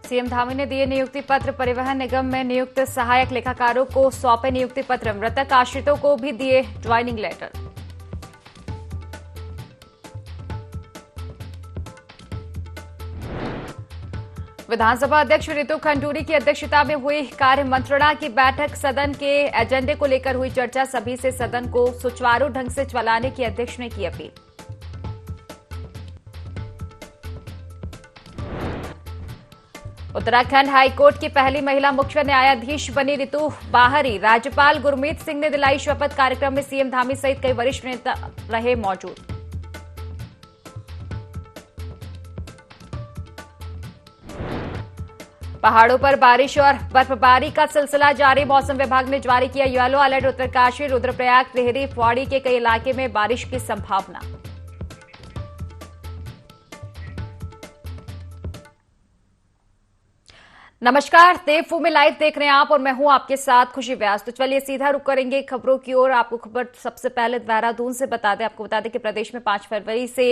CM Dhami ने दिए नियुक्ति पत्र। परिवहन निगम में नियुक्त सहायक लेखाकारों को सौंपे नियुक्ति पत्र। मृतक आश्रितों को भी दिए ज्वाइनिंग लेटर। विधानसभा अध्यक्ष रितु खंडूरी की अध्यक्षता में हुई कार्य मंत्रणा की बैठक। सदन के एजेंडे को लेकर हुई चर्चा। सभी से सदन को सुचारू ढंग से चलाने की अध्यक्ष ने की अपील। उत्तराखंड हाईकोर्ट की पहली महिला मुख्य न्यायाधीश बनी रितु बाहरी। राज्यपाल गुरमीत सिंह ने दिलाई शपथ। कार्यक्रम में सीएम धामी सहित कई वरिष्ठ नेता रहे मौजूद। पहाड़ों पर बारिश और बर्फबारी का सिलसिला जारी। मौसम विभाग ने जारी किया येलो अलर्ट। उत्तरकाशी, रुद्रप्रयाग, टिहरी, पौड़ी के कई इलाके में बारिश की संभावना। नमस्कार, देवभूमि में लाइव देख रहे हैं आप और मैं हूं आपके साथ खुशी व्यास। तो चलिए सीधा रुक करेंगे खबरों की ओर। आपको खबर सबसे पहले देहरादून से आपको बता दें कि प्रदेश में 5 फरवरी से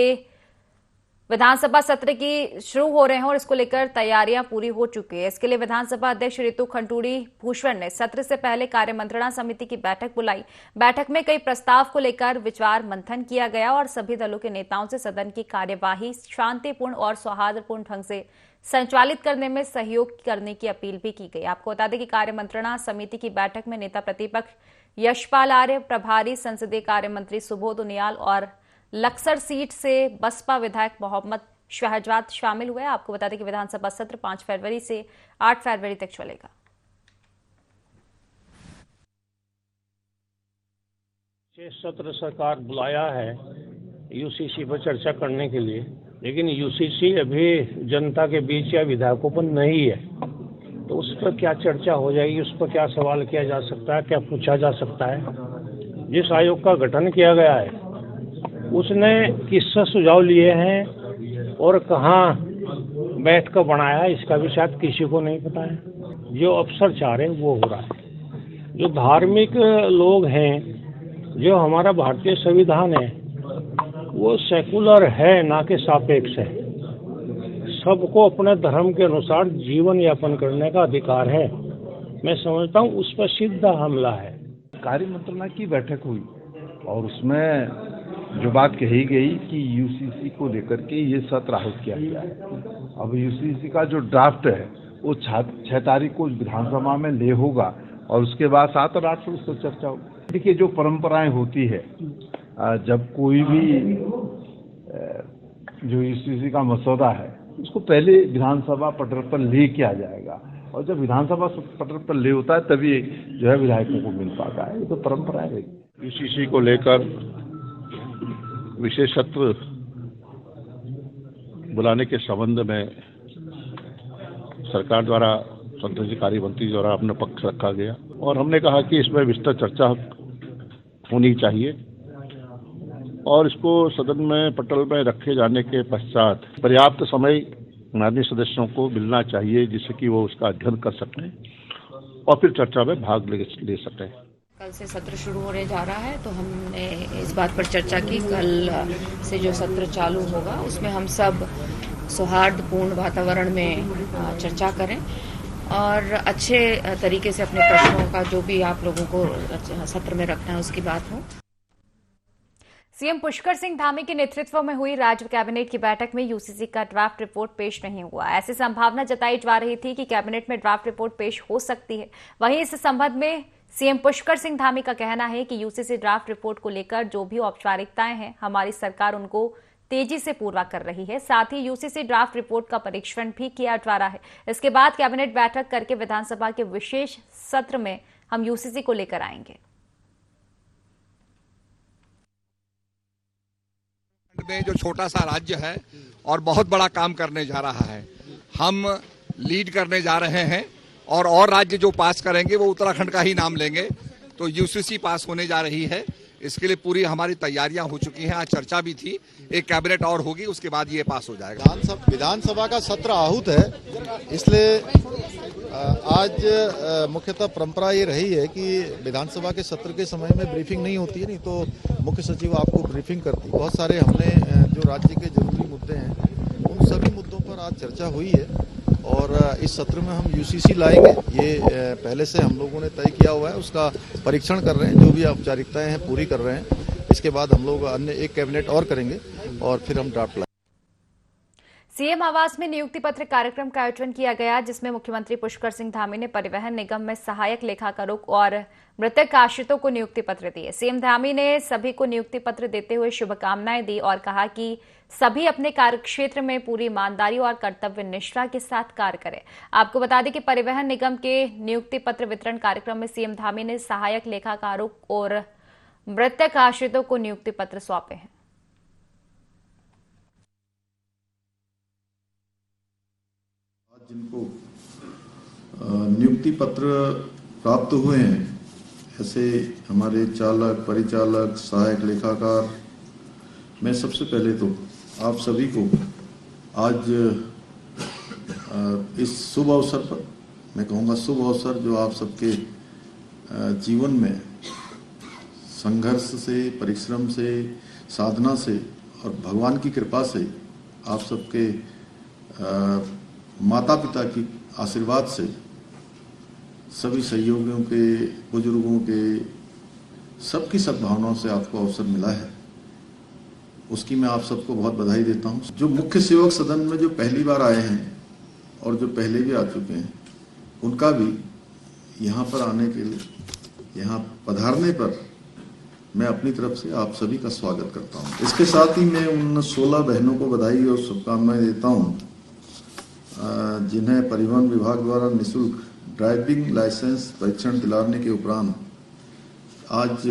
विधानसभा सत्र की शुरू हो रहे हैं और इसको लेकर तैयारियां पूरी हो चुकी है। इसके लिए विधानसभा अध्यक्ष रितु खंडूरी भूषण ने सत्र से पहले कार्य मंत्रणा समिति की बैठक बुलाई। बैठक में कई प्रस्ताव को लेकर विचार मंथन किया गया और सभी दलों के नेताओं से सदन की कार्यवाही शांतिपूर्ण और सौहार्दपूर्ण ढंग से संचालित करने में सहयोग करने की अपील भी की गई। आपको बता दें कि कार्य मंत्रणा समिति की बैठक में नेता प्रतिपक्ष यशपाल आर्य, प्रभारी संसदीय कार्य मंत्री सुबोध उनियाल और लक्सर सीट से बसपा विधायक मोहम्मद शहजाद शामिल हुए। आपको बता दें कि विधानसभा सत्र 5 फरवरी से 8 फरवरी तक चलेगा। सत्र सरकार बुलाया है यूसीसी पर चर्चा करने के लिए, लेकिन यूसीसी अभी जनता के बीच या विधायकों पर नहीं है, तो उस पर क्या चर्चा हो जाएगी, उस पर क्या सवाल किया जा सकता है, क्या पूछा जा सकता है। जिस आयोग का गठन किया गया है उसने किससे सुझाव लिए हैं और कहाँ बैठ कर बनाया है, इसका भी शायद किसी को नहीं पता है। जो अफसर चाह रहे हैं वो हो रहा है। जो धार्मिक लोग हैं, जो हमारा भारतीय संविधान है वो सेकुलर है, ना कि सापेक्ष है। सबको अपने धर्म के अनुसार जीवन यापन करने का अधिकार है। मैं समझता हूँ उस पर सीधा हमला है। कार्य मंत्रणा की बैठक हुई और उसमें जो बात कही गई कि यूसीसी को लेकर के ये सत्र आहूत किया गया है। अब यूसीसी का जो ड्राफ्ट है वो 6 तारीख को विधानसभा में ले होगा और उसके बाद 7 और 8 को उस पर चर्चा होगी। देखिए, जो परंपराएं होती है, जब कोई भी जो यूसीसी का मसौदा है उसको पहले विधानसभा पटल पर ले किया जाएगा और जब विधानसभा पटल पर ले होता है तभी जो है विधायकों को मिल पाता है। ये तो परंपरा है। यूसीसी को लेकर विशेष सत्र बुलाने के संबंध में सरकार द्वारा संसदीय कार्य मंत्री द्वारा अपना पक्ष रखा गया और हमने कहा कि इसमें विस्तृत चर्चा होनी चाहिए और इसको सदन में पटल में रखे जाने के पश्चात पर्याप्त समय माननीय सदस्यों को मिलना चाहिए जिससे कि वो उसका अध्ययन कर सकें और फिर चर्चा में भाग ले सकें। कल से सत्र शुरू होने जा रहा है तो हमने इस बात पर चर्चा की कल से जो सत्र चालू होगा उसमें हम सब सौहार्दपूर्ण वातावरण में चर्चा करें और अच्छे तरीके से अपने प्रश्नों का जो भी आप लोगों को सत्र में रखना है उसकी बात हो। सीएम पुष्कर सिंह धामी के नेतृत्व में हुई राज्य कैबिनेट की बैठक में यूसीसी का ड्राफ्ट रिपोर्ट पेश नहीं हुआ। ऐसी संभावना जताई जा रही थी कि कैबिनेट में ड्राफ्ट रिपोर्ट पेश हो सकती है। वहीं इस संबंध में सीएम पुष्कर सिंह धामी का कहना है कि यूसीसी ड्राफ्ट रिपोर्ट को लेकर जो भी औपचारिकताएं हैं हमारी सरकार उनको तेजी से पूरा कर रही है। साथ ही यूसीसी ड्राफ्ट रिपोर्ट का परीक्षण भी किया जा रहा है। इसके बाद कैबिनेट बैठक करके विधानसभा के विशेष सत्र में हम यूसीसी को लेकर आएंगे। में जो छोटा सा राज्य है और बहुत बड़ा काम करने जा रहा है, हम लीड करने जा रहे हैं और राज्य जो पास करेंगे वो उत्तराखंड का ही नाम लेंगे। तो यूसीसी पास होने जा रही है, इसके लिए पूरी हमारी तैयारियां हो चुकी हैं। आज चर्चा भी थी, एक कैबिनेट और होगी, उसके बाद ये पास हो जाएगा। विधानसभा का सत्र आहूत है, इसलिए आज मुख्यतः परंपरा ये रही है कि विधानसभा के सत्र के समय में ब्रीफिंग नहीं होती है, नहीं तो मुख्य सचिव आपको ब्रीफिंग करती है। बहुत सारे हमने जो राज्य के जरूरी मुद्दे हैं उन सभी मुद्दों पर आज चर्चा हुई है और इस सत्र में हम यूसीसी लाएंगे। ये पहले से हम लोगों ने तय किया हुआ है, उसका परीक्षण कर रहे हैं, जो भी औपचारिकताएं हैं पूरी कर रहे हैं। इसके बाद हम लोग अन्य एक कैबिनेट और करेंगे और फिर हम ड्राफ्ट लाएंगे। सीएम आवास में नियुक्ति पत्र कार्यक्रम का आयोजन किया गया, जिसमें मुख्यमंत्री पुष्कर सिंह धामी ने परिवहन निगम में सहायक लेखाकारों और मृतक आश्रितों को नियुक्ति पत्र दिए। सीएम धामी ने सभी को नियुक्ति पत्र देते हुए शुभकामनाएं दी और कहा कि सभी अपने कार्यक्षेत्र में पूरी ईमानदारी और कर्तव्य निष्ठा के साथ कार्य करें। आपको बता दें कि परिवहन निगम के नियुक्ति पत्र वितरण कार्यक्रम में सीएम धामी ने सहायक लेखाकारों और मृतक आश्रितों को नियुक्ति पत्र सौंपे हैं। जिनको नियुक्ति पत्र प्राप्त हुए हैं, ऐसे हमारे चालक, परिचालक, सहायक लेखाकार, मैं सबसे पहले तो आप सभी को आज इस शुभ अवसर पर, मैं कहूँगा शुभ अवसर, जो आप सबके जीवन में संघर्ष से, परिश्रम से, साधना से और भगवान की कृपा से, आप सबके माता पिता की आशीर्वाद से, सभी सहयोगियों के, बुजुर्गों के, सबकी सद्भावनाओं से आपको अवसर मिला है, उसकी मैं आप सबको बहुत बधाई देता हूं। जो मुख्य सेवक सदन में जो पहली बार आए हैं और जो पहले भी आ चुके हैं, उनका भी यहाँ पर आने के लिए, यहाँ पधारने पर मैं अपनी तरफ से आप सभी का स्वागत करता हूँ। इसके साथ ही मैं उन 16 बहनों को बधाई और शुभकामनाएं देता हूँ जिन्हें परिवहन विभाग द्वारा निःशुल्क ड्राइविंग लाइसेंस परीक्षण दिलाने के उपरांत आज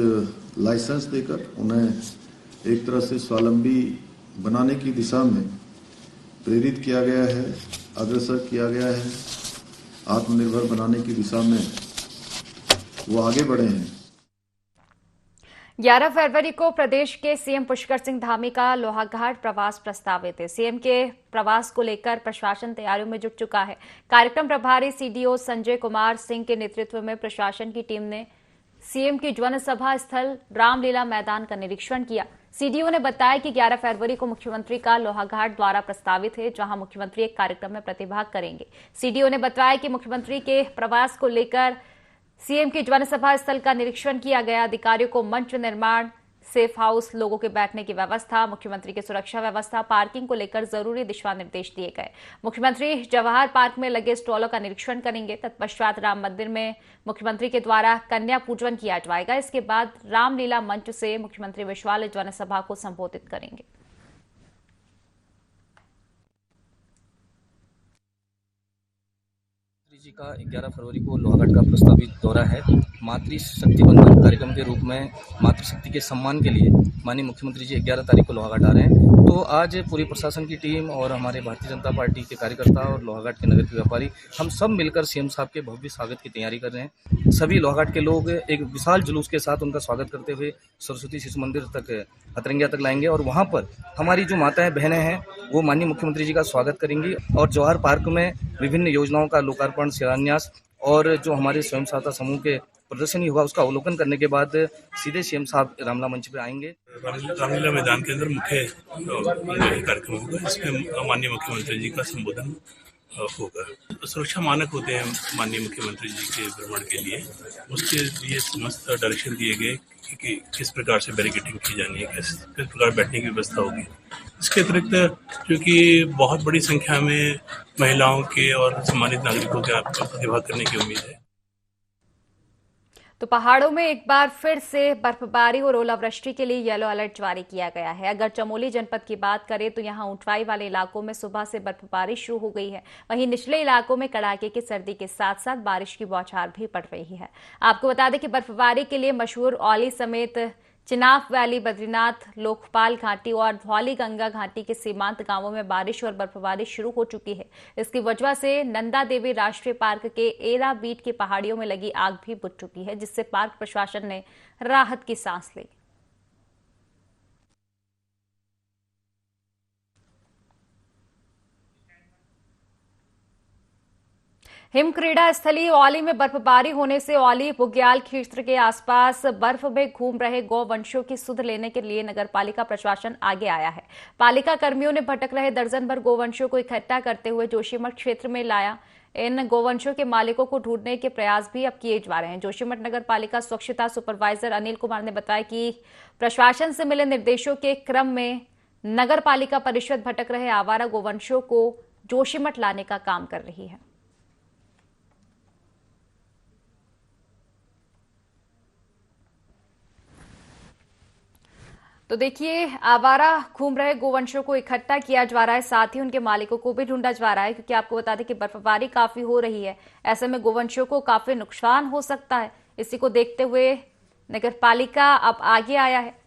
लाइसेंस देकर उन्हें एक तरह से स्वावलंबी बनाने की दिशा में प्रेरित किया गया है, अग्रसर किया गया है। आत्मनिर्भर बनाने की दिशा में वो आगे बढ़े हैं। 11 फरवरी को प्रदेश के सीएम पुष्कर सिंह धामी का लोहाघाट प्रवास प्रस्तावित है। सीएम के प्रवास को लेकर प्रशासन तैयारियों में जुट चुका है। कार्यक्रम प्रभारी सीडीओ संजय कुमार सिंह के नेतृत्व में प्रशासन की टीम ने सीएम की जनसभा स्थल रामलीला मैदान का निरीक्षण किया। सीडीओ ने बताया कि 11 फरवरी को मुख्यमंत्री का लोहाघाट दौरा प्रस्तावित है, जहां मुख्यमंत्री एक कार्यक्रम में प्रतिभाग करेंगे। सीडीओ ने बताया कि मुख्यमंत्री के प्रवास को लेकर सीएम की जनसभा स्थल का निरीक्षण किया गया। अधिकारियों को मंच निर्माण, सेफ हाउस, लोगों के बैठने की व्यवस्था, मुख्यमंत्री की सुरक्षा व्यवस्था, पार्किंग को लेकर जरूरी दिशा निर्देश दिए गए। मुख्यमंत्री जवाहर पार्क में लगे स्टॉलों का निरीक्षण करेंगे। तत्पश्चात राम मंदिर में मुख्यमंत्री के द्वारा कन्या पूजन किया जाएगा। इसके बाद रामलीला मंच से मुख्यमंत्री विशाल जनसभा को संबोधित करेंगे। जी का 11 फरवरी को लोहाघाट का प्रस्तावित दौरा है। मातृशक्ति बंधन कार्यक्रम के रूप में मातृशक्ति के सम्मान के लिए माननीय मुख्यमंत्री जी 11 तारीख को लोहाघाट आ रहे हैं। तो आज पूरी प्रशासन की टीम और हमारे भारतीय जनता पार्टी के कार्यकर्ता और लोहाघाट के नगर के व्यापारी, हम सब मिलकर सीएम साहब के भव्य स्वागत की तैयारी कर रहे हैं। सभी लोहाघाट के लोग एक विशाल जुलूस के साथ उनका स्वागत करते हुए सरस्वती शिशु मंदिर तक, हथरंगिया तक लाएंगे और वहाँ पर हमारी जो माताएं बहनें हैं वो माननीय मुख्यमंत्री जी का स्वागत करेंगी और जवाहर पार्क में विभिन्न योजनाओं का लोकार्पण, शिलान्यास और जो हमारे स्वयं सहायता समूह के प्रदर्शनी होगा उसका अवलोकन करने के बाद सीधे सीएम साहब रामलीला मंच पे आएंगे। रामलीला मैदान के अंदर मुख्य कार्यक्रम होगा, इसमें माननीय मुख्यमंत्री जी का संबोधन होगा। सुरक्षा मानक होते हैं माननीय मुख्यमंत्री जी के भ्रमण के लिए, उसके लिए समस्त डायरेक्शन दिए गए कि किस प्रकार से बैरिकेडिंग की जानी है, किस प्रकार बैठने की व्यवस्था होगी। इसके अतिरिक्त क्योंकि बहुत बड़ी संख्या में महिलाओं के और सम्मानित नागरिकों के प्रतिभाग करने की उम्मीद है। तो पहाड़ों में एक बार फिर से बर्फबारी और ओलावृष्टि के लिए येलो अलर्ट जारी किया गया है। अगर चमोली जनपद की बात करें तो यहां ऊंचाई वाले इलाकों में सुबह से बर्फबारी शुरू हो गई है। वहीं निचले इलाकों में कड़ाके की सर्दी के साथ साथ बारिश की बौछार भी पड़ रही है। आपको बता दें कि बर्फबारी के लिए मशहूर औली समेत चिनाब वैली, बद्रीनाथ, लोकपाल घाटी और धौली गंगा घाटी के सीमांत गांवों में बारिश और बर्फबारी शुरू हो चुकी है। इसकी वजह से नंदा देवी राष्ट्रीय पार्क के एरा बीट की पहाड़ियों में लगी आग भी बुझ चुकी है, जिससे पार्क प्रशासन ने राहत की सांस ली। हिमक्रीड़ा स्थली औली में बर्फबारी होने से औली बुग्याल क्षेत्र के आसपास बर्फ में घूम रहे गौवंशों की सुध लेने के लिए नगर पालिका प्रशासन आगे आया है। पालिका कर्मियों ने भटक रहे दर्जन भर गौवंशों को इकट्ठा करते हुए जोशीमठ क्षेत्र में लाया। इन गौवंशों के मालिकों को ढूंढने के प्रयास भी अब किए जा रहे हैं। जोशीमठ नगर पालिका स्वच्छता सुपरवाइजर अनिल कुमार ने बताया कि प्रशासन से मिले निर्देशों के क्रम में नगर पालिका परिषद भटक रहे आवारा गौवंशों को जोशीमठ लाने का काम कर रही है। तो देखिए, आवारा घूम रहे गोवंशों को इकट्ठा किया जा रहा है, साथ ही उनके मालिकों को भी ढूंढा जा रहा है, क्योंकि आपको बता दें कि बर्फबारी काफी हो रही है। ऐसे में गोवंशों को काफी नुकसान हो सकता है। इसी को देखते हुए नगर पालिका अब आगे आया है।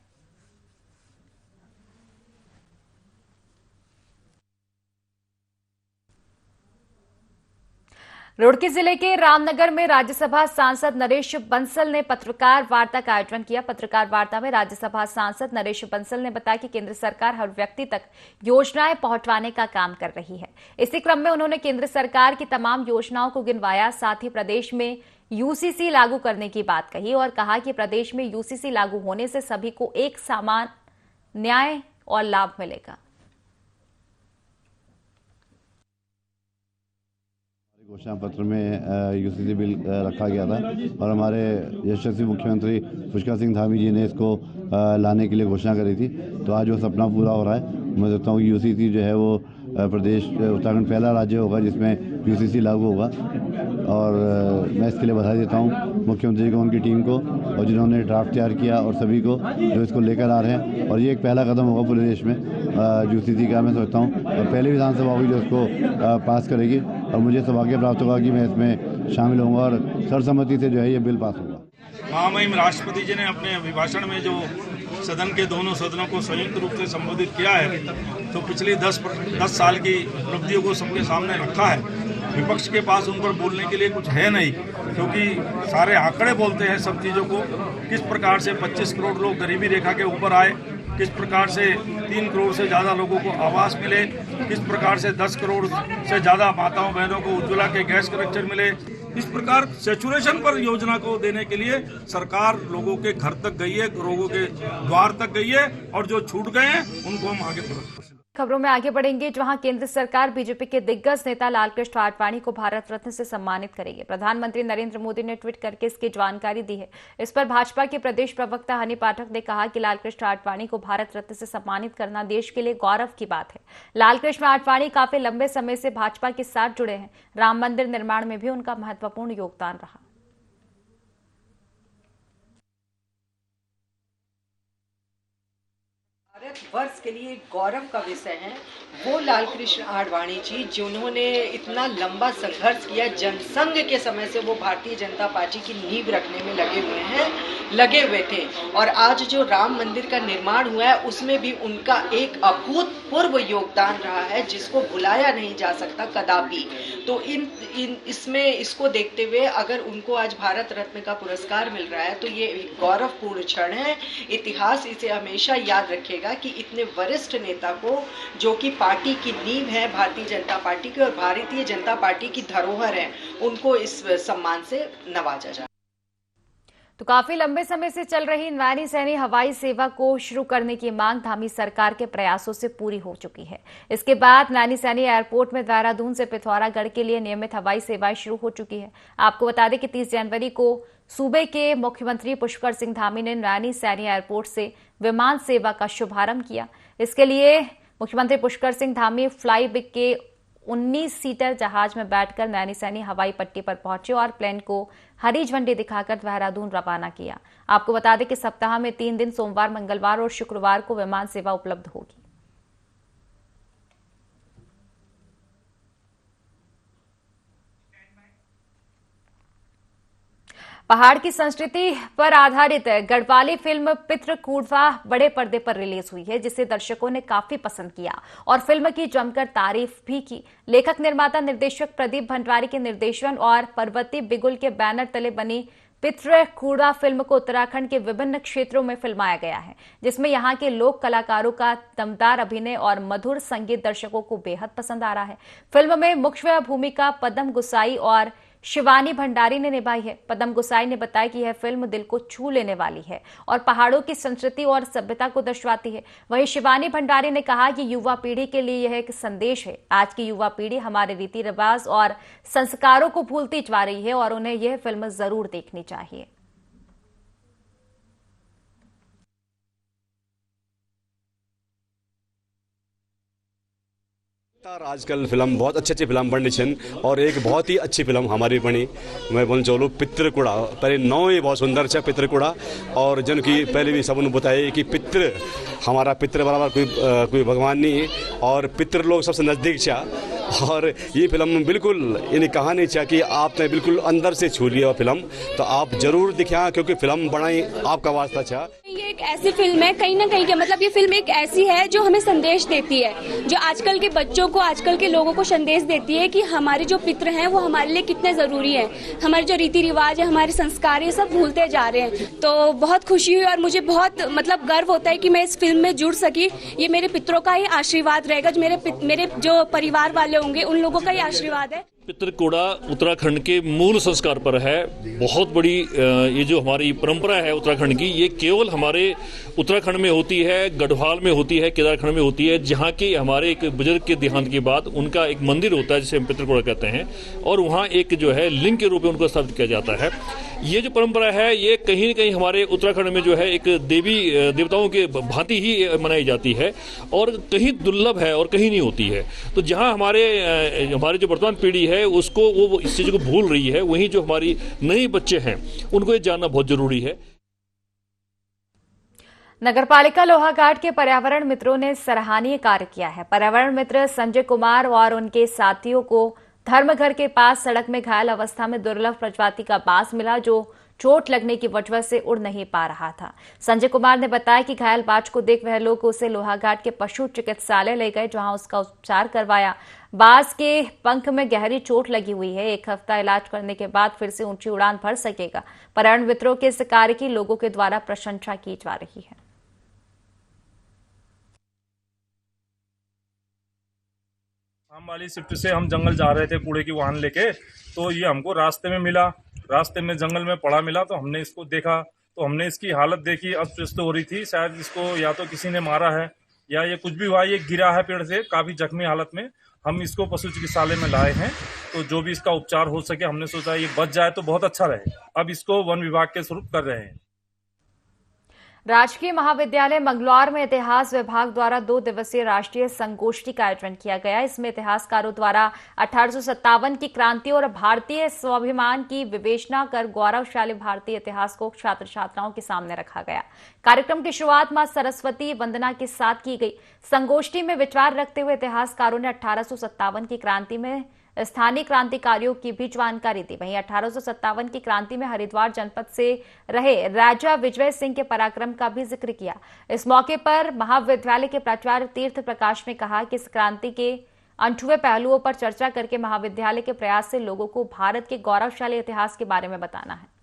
रुड़की जिले के रामनगर में राज्यसभा सांसद नरेश बंसल ने पत्रकार वार्ता का आयोजन किया। पत्रकार वार्ता में राज्यसभा सांसद नरेश बंसल ने बताया कि केंद्र सरकार हर व्यक्ति तक योजनाएं पहुंचाने का काम कर रही है। इसी क्रम में उन्होंने केंद्र सरकार की तमाम योजनाओं को गिनवाया, साथ ही प्रदेश में यूसीसी लागू करने की बात कही और कहा कि प्रदेश में यूसीसी लागू होने से सभी को एक समान न्याय और लाभ मिलेगा। घोषणा पत्र में यूसीसी बिल रखा गया था और हमारे यशस्वी मुख्यमंत्री पुष्कर सिंह धामी जी ने इसको लाने के लिए घोषणा करी थी। तो आज वो सपना पूरा हो रहा है। मैं देखता हूँ कि यूसीसी जो है वो प्रदेश उत्तराखंड पहला राज्य होगा जिसमें यूसीसी लागू होगा और मैं इसके लिए बधाई देता हूँ मुख्यमंत्री जी को, उनकी टीम को और जिन्होंने ड्राफ्ट तैयार किया और सभी को जो इसको लेकर आ रहे हैं। और ये एक पहला कदम होगा पूरे देश में यूसीसी का, मैं सोचता हूँ, और पहली विधानसभा होगी जो इसको पास करेगी और मुझे सौभाग्य प्राप्त होगा कि मैं इसमें शामिल होऊंगा और सर्वसम्मति से जो है ये बिल पास होगा। महामहिम राष्ट्रपति जी ने अपने अभिभाषण में जो सदन के दोनों सदनों को संयुक्त रूप से संबोधित किया है, तो पिछली 10 साल की उपलब्धियों को सबके सामने रखा है। विपक्ष के पास उन पर बोलने के लिए कुछ है नहीं, क्योंकि सारे आंकड़े बोलते हैं सब चीज़ों को। किस प्रकार से 25 करोड़ लोग गरीबी रेखा के ऊपर आए, किस प्रकार से 3 करोड़ से ज़्यादा लोगों को आवास मिले, किस प्रकार से 10 करोड़ से ज़्यादा माताओं बहनों को उज्ज्वला के गैस कनेक्शन मिले। इस प्रकार सेचुरेशन पर योजना को देने के लिए सरकार लोगों के घर तक गई है, लोगों के द्वार तक गई है और जो छूट गए हैं उनको हम आगे बढ़ाएंगे। खबरों में आगे बढ़ेंगे, जहां केंद्र सरकार बीजेपी के दिग्गज नेता लालकृष्ण आडवाणी को भारत रत्न से सम्मानित करेगी। प्रधानमंत्री नरेंद्र मोदी ने ट्वीट करके इसकी जानकारी दी है। इस पर भाजपा के प्रदेश प्रवक्ता हनी पाठक ने कहा कि लालकृष्ण आडवाणी को भारत रत्न से सम्मानित करना देश के लिए गौरव की बात है। लालकृष्ण आडवाणी काफी लंबे समय से भाजपा के साथ जुड़े हैं। राम मंदिर निर्माण में भी उनका महत्वपूर्ण योगदान रहा। भारत वर्ष के लिए गौरव का विषय है वो लालकृष्ण आडवाणी जी, जिन्होंने इतना लंबा संघर्ष किया। जनसंघ के समय से वो भारतीय जनता पार्टी की नींव रखने में लगे हुए थे और आज जो राम मंदिर का निर्माण हुआ है उसमें भी उनका एक अभूतपूर्व योगदान रहा है, जिसको भुलाया नहीं जा सकता कदापि। तो इसमें इसको देखते हुए अगर उनको आज भारत रत्न का पुरस्कार मिल रहा है तो ये एक गौरवपूर्ण क्षण है। इतिहास इसे हमेशा याद रखेगा कि इतने वरिष्ठ नेता को, जो कि पार्टी की नींव है भारतीय जनता पार्टी की और भारतीय जनता पार्टी की धरोहर है, उनको इस सम्मान से नवाजा जाए। तो काफी लंबे समय से चल रही नैनी सैनी हवाई सेवा को शुरू करने की मांग धामी सरकार के प्रयासों से पूरी हो चुकी है। इसके बाद नैनी सैनी एयरपोर्ट में देहरादून से पिथौरागढ़ के लिए नियमित हवाई सेवाएं शुरू हो चुकी है। आपको बता दें कि 30 जनवरी को सूबे के मुख्यमंत्री पुष्कर सिंह धामी ने नैनी सैनी एयरपोर्ट से विमान सेवा का शुभारंभ किया। इसके लिए मुख्यमंत्री पुष्कर सिंह धामी फ्लाई बिग के 19 सीटर जहाज में बैठकर नैनी सैनी हवाई पट्टी पर पहुंचे और प्लेन को हरी झंडी दिखाकर देहरादून रवाना किया। आपको बता दें कि सप्ताह में 3 दिन सोमवार, मंगलवार और शुक्रवार को विमान सेवा उपलब्ध होगी। पहाड़ की संस्कृति पर आधारित गढ़वाली फिल्म पितृकूटवा बड़े पर्दे पर रिलीज हुई है, जिसे दर्शकों ने काफी पसंद किया और फिल्म की जमकर तारीफ भी की। लेखक, निर्माता, निर्देशक प्रदीप भंडारी के निर्देशन और पर्वती बिगुल के बैनर तले बनी पितृकूड़ा फिल्म को उत्तराखंड के विभिन्न क्षेत्रों में फिल्माया गया है, जिसमें यहां के लोक कलाकारों का दमदार अभिनय और मधुर संगीत दर्शकों को बेहद पसंद आ रहा है। फिल्म में मुख्य भूमिका पदम गुसाई और शिवानी भंडारी ने निभाई है। पदम गुसाई ने बताया कि यह फिल्म दिल को छू लेने वाली है और पहाड़ों की संस्कृति और सभ्यता को दर्शाती है। वहीं शिवानी भंडारी ने कहा कि युवा पीढ़ी के लिए यह एक संदेश है। आज की युवा पीढ़ी हमारे रीति रिवाज और संस्कारों को भूलती जा रही है और उन्हें यह फिल्म जरूर देखनी चाहिए। आजकल फिल्म बहुत अच्छी फिल्म बननी चाहिए और एक बहुत ही अच्छी फिल्म हमारी बनी। मैं बोल चलूँ पितृकूड़ा, पहले नौ ही बहुत सुंदर छा पितृकूड़ा। और जन की पहले भी सबने बताया कि पितृ हमारा पितृ बराबर कोई भगवान नहीं है और पितृ लोग सबसे नज़दीक छा। और ये फिल्म बिल्कुल यानी कहानी चाह कि आपने बिल्कुल अंदर से छू लिया फिल्म, तो आप जरूर दिखा क्योंकि फिल्म बनाई आपका वास्ता चाह। ये एक ऐसी फिल्म है कहीं ना कहीं के मतलब ये फिल्म एक ऐसी है जो हमें संदेश देती है, जो आजकल के बच्चों को आजकल के लोगों को संदेश देती है कि हमारे जो पितृ हैं वो हमारे लिए कितने जरूरी है। हमारे जो रीति रिवाज है, हमारे संस्कार ये सब भूलते जा रहे हैं। तो बहुत खुशी हुई और मुझे बहुत मतलब गर्व होता है कि मैं इस फिल्म में जुड़ सकी। ये मेरे पितरों का ही आशीर्वाद रहेगा, जो मेरे जो परिवार वाले होंगे उन लोगों का ही आशीर्वाद है। पितृकूड़ा उत्तराखंड के मूल संस्कार पर है। बहुत बड़ी ये जो हमारी परंपरा है उत्तराखंड की, ये केवल हमारे उत्तराखंड में होती है, गढ़वाल में होती है, केदारखंड में होती है, जहाँ के हमारे एक बुजुर्ग के देहांत के बाद उनका एक मंदिर होता है जिसे हम पितृकूड़ा कहते हैं और वहाँ एक जो है लिंग के रूप में उनको स्थापित किया जाता है। ये जो परंपरा है ये कहीं न कहीं हमारे उत्तराखंड में जो है एक देवी देवताओं के भांति ही मनाई जाती है और कहीं दुर्लभ है और कहीं नहीं होती है। तो जहाँ हमारे जो वर्तमान पीढ़ी है उसको वो इस चीज को भूल रही है, वहीं जो हमारी नए बच्चे हैं उनको ये जानना बहुत जरूरी है। नगरपालिका लोहाघाट के पर्यावरण मित्रों ने सराहनीय कार्य किया है। पर्यावरण मित्र संजय कुमार और उनके साथियों को धर्मघर के पास सड़क में घायल अवस्था में दुर्लभ प्रजाति का बाज मिला, जो चोट लगने की वजह से उड़ नहीं पा रहा था। संजय कुमार ने बताया कि घायल बाज को देख वह लोग उसे लोहाघाट के पशु चिकित्सालय ले गए, जहां उसका उपचार करवाया। बाज के पंख में गहरी चोट लगी हुई है। 1 हफ्ता इलाज करने के बाद फिर से ऊंची उड़ान भर सकेगा। पर्यावरण मित्रों के इस कार्य की लोगों के द्वारा प्रशंसा की जा रही है। शाम वाली शिफ्ट से हम जंगल जा रहे थे कूड़े की वाहन लेके, तो ये हमको रास्ते में मिला, रास्ते में जंगल में पड़ा मिला। तो हमने इसको देखा, तो हमने इसकी हालत देखी, अस्वस्थ हो रही थी। शायद इसको या तो किसी ने मारा है या ये कुछ भी हुआ। ये गिरा है पेड़ से काफी जख्मी हालत में। हम इसको पशु चिकित्सालय में लाए हैं, तो जो भी इसका उपचार हो सके हमने सोचा ये बच जाए तो बहुत अच्छा रहे। अब इसको वन विभाग के स्वरूप कर रहे हैं। राजकीय महाविद्यालय मंगलौर में इतिहास विभाग द्वारा 2 दिवसीय राष्ट्रीय संगोष्ठी का आयोजन किया गया। इसमें इतिहासकारों द्वारा 1857 की क्रांति और भारतीय स्वाभिमान की विवेचना कर गौरवशाली भारतीय इतिहास को छात्र छात्राओं के सामने रखा गया। कार्यक्रम की शुरुआत मां सरस्वती वंदना के साथ की गई। संगोष्ठी में विचार रखते हुए इतिहासकारों ने 1857 की क्रांति में स्थानीय क्रांतिकारियों की भी जानकारी दी। वहीं 1857 की क्रांति में हरिद्वार जनपद से रहे राजा विजय सिंह के पराक्रम का भी जिक्र किया। इस मौके पर महाविद्यालय के प्राचार्य तीर्थ प्रकाश ने कहा कि इस क्रांति के अनछुए पहलुओं पर चर्चा करके महाविद्यालय के प्रयास से लोगों को भारत के गौरवशाली इतिहास के बारे में बताना है।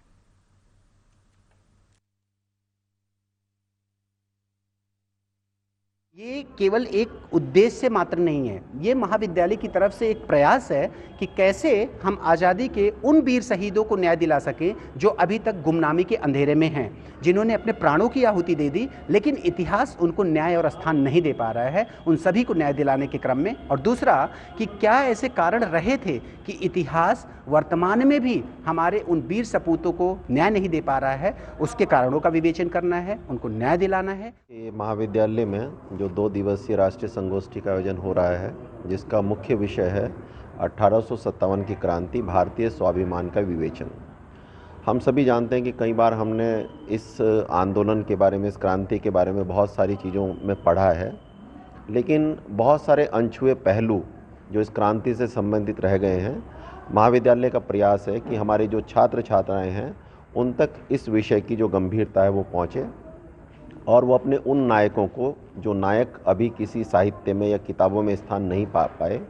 ये केवल एक उद्देश्य मात्र नहीं है, ये महाविद्यालय की तरफ से एक प्रयास है कि कैसे हम आज़ादी के उन वीर शहीदों को न्याय दिला सकें जो अभी तक गुमनामी के अंधेरे में हैं, जिन्होंने अपने प्राणों की आहुति दे दी, लेकिन इतिहास उनको न्याय और स्थान नहीं दे पा रहा है। उन सभी को न्याय दिलाने के क्रम में, और दूसरा कि क्या ऐसे कारण रहे थे कि इतिहास वर्तमान में भी हमारे उन वीर सपूतों को न्याय नहीं दे पा रहा है, उसके कारणों का विवेचन करना है, उनको न्याय दिलाना है। महाविद्यालय में जो 2 दिवसीय राष्ट्रीय संगोष्ठी का आयोजन हो रहा है, जिसका मुख्य विषय है 1857 की क्रांति, भारतीय स्वाभिमान का विवेचन। हम सभी जानते हैं कि कई बार हमने इस आंदोलन के बारे में, इस क्रांति के बारे में बहुत सारी चीज़ों में पढ़ा है, लेकिन बहुत सारे अनछुए पहलू जो इस क्रांति से संबंधित रह गए हैं। महाविद्यालय का प्रयास है कि हमारे जो छात्र छात्राएं हैं उन तक इस विषय की जो गंभीरता है वो पहुँचे और वो अपने उन नायकों को, जो नायक अभी किसी साहित्य में या किताबों में स्थान नहीं पा पाए,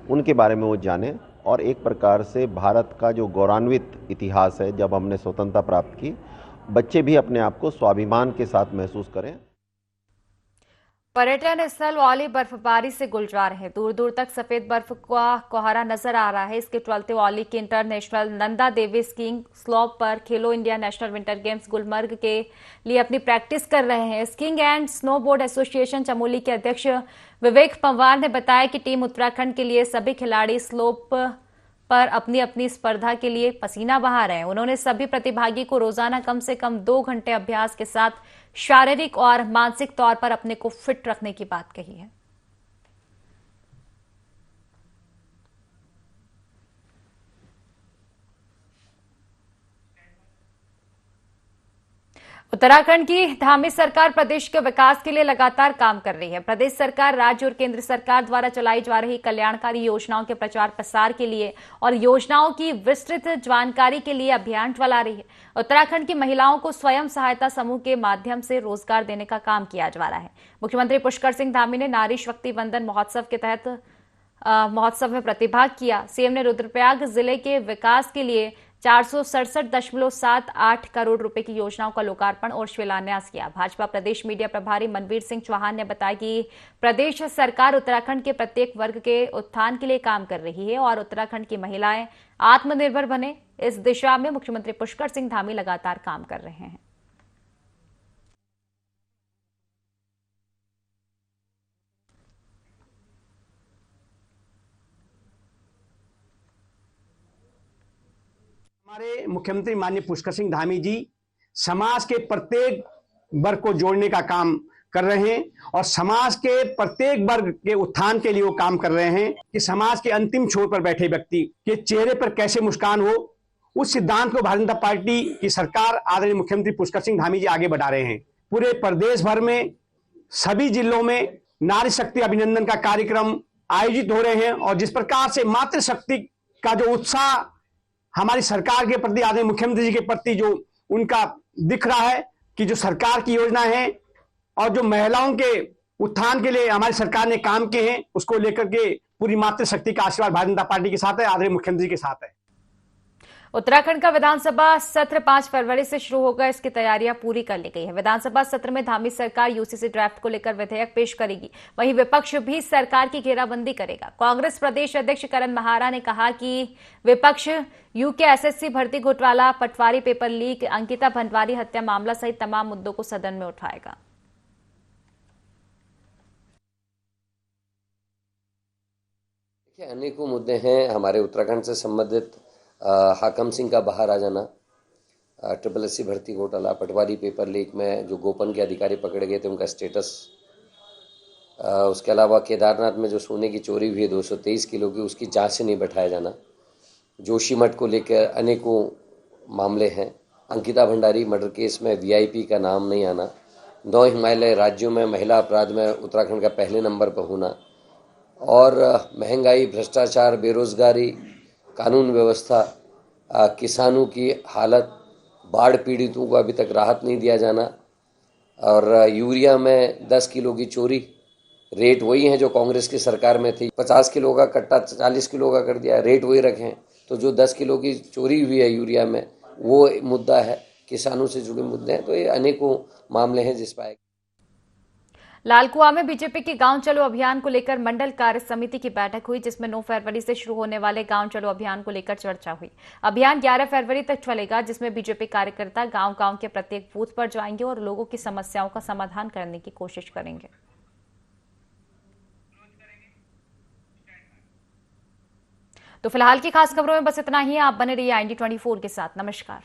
उनके बारे में वो जाने और एक प्रकार से भारत का जो गौरवान्वित इतिहास है, जब हमने स्वतंत्रता प्राप्त की, बच्चे भी अपने आप को स्वाभिमान के साथ महसूस करें। पर्यटन स्थल औली बर्फबारी से गुलजार है। दूर दूर तक सफेद बर्फ का कोहरा नजर आ रहा है। इसके चलते औली के international Nanda Devi skiing slope पर खेलो India national winter games Gulmarg के लिए अपनी प्रैक्टिस कर रहे हैं। Skiing and snowboard association Chamoli के अध्यक्ष विवेक पंवार ने बताया कि टीम उत्तराखंड के लिए सभी खिलाड़ी स्लोप पर अपनी अपनी स्पर्धा के लिए पसीना बहा रहे हैं। उन्होंने सभी प्रतिभागी को रोजाना कम से कम 2 घंटे अभ्यास के साथ शारीरिक और मानसिक तौर पर अपने को फिट रखने की बात कही है। उत्तराखंड की धामी सरकार प्रदेश के विकास के लिए लगातार काम कर रही है। प्रदेश सरकार राज्य और केंद्र सरकार द्वारा चलाई जा रही कल्याणकारी योजनाओं के प्रचार प्रसार के लिए और योजनाओं की विस्तृत जानकारी के लिए अभियान चला रही है। उत्तराखंड की महिलाओं को स्वयं सहायता समूह के माध्यम से रोजगार देने का काम किया जा रहा है। मुख्यमंत्री पुष्कर सिंह धामी ने नारी शक्ति वंदन महोत्सव के तहत महोत्सव में प्रतिभाग किया। सीएम ने रुद्रप्रयाग जिले के विकास के लिए 467.78 करोड़ रुपए की योजनाओं का लोकार्पण और शिलान्यास किया। भाजपा प्रदेश मीडिया प्रभारी मनवीर सिंह चौहान ने बताया कि प्रदेश सरकार उत्तराखंड के प्रत्येक वर्ग के उत्थान के लिए काम कर रही है और उत्तराखंड की महिलाएं आत्मनिर्भर बने, इस दिशा में मुख्यमंत्री पुष्कर सिंह धामी लगातार काम कर रहे हैं। हमारे मुख्यमंत्री माननीय पुष्कर सिंह धामी जी समाज के प्रत्येक वर्ग को जोड़ने का काम कर रहे हैं और समाज के प्रत्येक वर्ग के उत्थान के लिए वो काम कर रहे हैं कि समाज के अंतिम छोर पर बैठे व्यक्ति के चेहरे पर कैसे मुस्कान हो, उस सिद्धांत को भारतीय जनता पार्टी की सरकार आदरणीय मुख्यमंत्री पुष्कर सिंह धामी जी आगे बढ़ा रहे हैं। पूरे प्रदेश भर में सभी जिलों में नारी शक्ति अभिनंदन का कार्यक्रम आयोजित हो रहे हैं और जिस प्रकार से मातृशक्ति का जो उत्साह हमारी सरकार के प्रति, आदरणीय मुख्यमंत्री जी के प्रति जो उनका दिख रहा है कि जो सरकार की योजना है और जो महिलाओं के उत्थान के लिए हमारी सरकार ने काम किए हैं, उसको लेकर के पूरी मातृशक्ति का आशीर्वाद भारतीय जनता पार्टी के साथ है, आदरणीय मुख्यमंत्री जी के साथ है। उत्तराखंड का विधानसभा सत्र 5 फरवरी से शुरू होगा। इसकी तैयारियां पूरी कर ली गई है। विधानसभा सत्र में धामी सरकार यूसीसी ड्राफ्ट को लेकर विधेयक पेश करेगी। वहीं विपक्ष भी सरकार की घेराबंदी करेगा। कांग्रेस प्रदेश अध्यक्ष करण महारा ने कहा कि विपक्ष यूकेएसएससी भर्ती घोटाला, पटवारी पेपर लीक, अंकिता भंडारी हत्या मामला सहित तमाम मुद्दों को सदन में उठाएगा। अनेकों मुद्दे हैं हमारे उत्तराखंड से संबंधित। हाकम सिंह का बाहर आ जाना, SSC भर्ती घोटाला, पटवारी पेपर लीक में जो गोपन के अधिकारी पकड़े गए थे उनका स्टेटस, उसके अलावा केदारनाथ में जो सोने की चोरी हुई है 223 किलो की, उसकी जांच से नहीं बैठाया जाना, जोशीमठ को लेकर अनेकों मामले हैं। अंकिता भंडारी मर्डर केस में VIP का नाम नहीं आना, 9 हिमालय राज्यों में महिला अपराध में उत्तराखंड का पहले नंबर पर होना, और महंगाई, भ्रष्टाचार, बेरोजगारी, कानून व्यवस्था, किसानों की हालत, बाढ़ पीड़ितों को अभी तक राहत नहीं दिया जाना, और यूरिया में 10 किलो की चोरी, रेट वही है जो कांग्रेस की सरकार में थी। 50 किलो का कट्टा 40 किलो का कर दिया, रेट वही रखें। तो जो 10 किलो की चोरी हुई है यूरिया में, वो मुद्दा है। किसानों से जुड़े मुद्दे हैं। तो ये अनेकों मामले हैं जिस पर लालकुआ में बीजेपी के गांव चलो अभियान को लेकर मंडल कार्य समिति की बैठक हुई, जिसमें 9 फरवरी से शुरू होने वाले गांव चलो अभियान को लेकर चर्चा हुई। अभियान 11 फरवरी तक चलेगा, जिसमें बीजेपी कार्यकर्ता गांव-गांव के प्रत्येक बूथ पर जाएंगे और लोगों की समस्याओं का समाधान करने की कोशिश करेंगे। तो फिलहाल की खास खबरों में बस इतना ही। आप बने रहिए IND24 के साथ। नमस्कार।